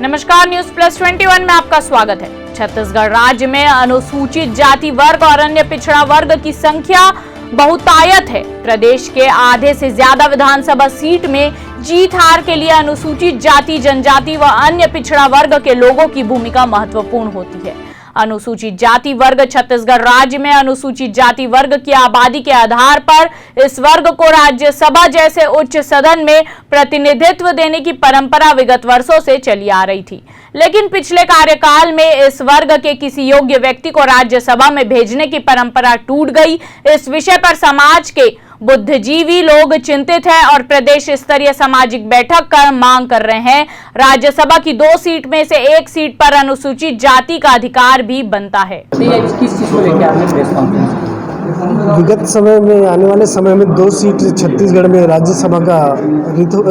नमस्कार, news plus 21 में आपका स्वागत है। छत्तीसगढ़ राज्य में अनुसूचित जाति वर्ग और अन्य पिछड़ा वर्ग की संख्या बहुतायत है। प्रदेश के आधे से ज्यादा विधानसभा सीट में जीत हार के लिए अनुसूचित जाति, जनजाति व अन्य पिछड़ा वर्ग के लोगों की भूमिका महत्वपूर्ण होती है। अनुसूचित जाति वर्ग छत्तीसगढ़ राज्य में अनुसूचित जाति वर्ग की आबादी के आधार पर इस वर्ग को राज्यसभा जैसे उच्च सदन में प्रतिनिधित्व देने की परंपरा विगत वर्षों से चली आ रही थी, लेकिन पिछले कार्यकाल में इस वर्ग के किसी योग्य व्यक्ति को राज्यसभा में भेजने की परंपरा टूट गई। इस विषय पर समाज के बुद्धिजीवी लोग चिंतित हैं और प्रदेश स्तरीय सामाजिक बैठक कर मांग कर रहे हैं। राज्यसभा की 2 सीट में से 1 सीट पर अनुसूचित जाति का अधिकार भी बनता है। किस चीज को लेकर आपने प्रेस कॉन्फ्रेंस? विगत समय में, आने वाले समय में 2 सीट छत्तीसगढ़ में राज्यसभा का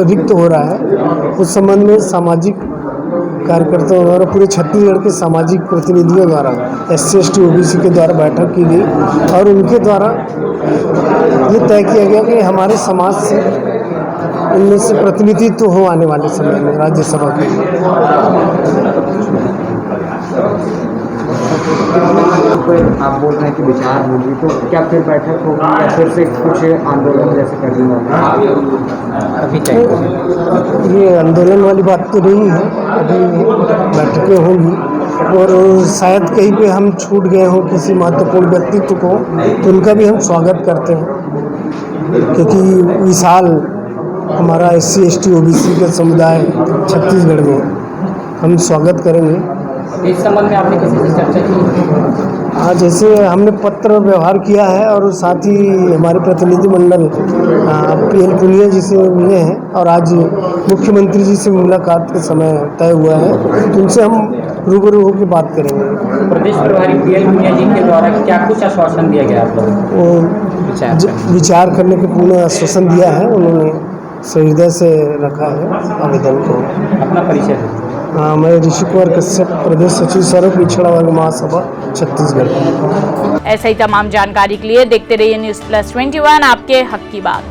रिक्त हो रहा है। उस संबंध में सामाजिक कार्यकर्ताओं द्वारा, पूरे छत्तीसगढ़ के सामाजिक प्रतिनिधियों द्वारा SC ST OBC के द्वारा बैठक की गई और उनके द्वारा ये तय किया गया कि हमारे समाज से उनमें से प्रतिनिधित्व हो आने वाले समय में राज्यसभा के। आप बोल रहे हैं कि विचार होगी, तो क्या फिर बैठक होगी या फिर से कुछ आंदोलन जैसे कर देंगे? अभी ये आंदोलन वाली बात तो नहीं है, अभी बैठकें होंगी और शायद कहीं पे हम छूट गए हों किसी महत्वपूर्ण व्यक्तित्व को, तो उनका भी हम स्वागत करते हैं, क्योंकि विशाल हमारा SC ST OBC का समुदाय छत्तीसगढ़ में, हम स्वागत करेंगे। इस संबंध में आपने किसी से चर्चा की? हाँ, जैसे हमने पत्र व्यवहार किया है और साथ ही हमारे प्रतिनिधिमंडल PL पुनिया जी से मिले हैं और आज मुख्यमंत्री जी से मुलाकात के समय तय हुआ है, तो उनसे हम रूबरू होकर बात करेंगे। प्रदेश प्रभारी PL पुनिया जी के द्वारा क्या कुछ आश्वासन दिया गया आप लोगों वो विचार करने के पूर्ण आश्वासन दिया है, उन्होंने सहृदय से रखा है आवेदन को। अपना परिचय दें। मैं ऋषि कुमार कश्यप, प्रदेश सचिव सर्व पिछड़ा वर्ग महासभा छत्तीसगढ़। ऐसे ही तमाम जानकारी के लिए देखते रहिए न्यूज प्लस 21, आपके हक की बात।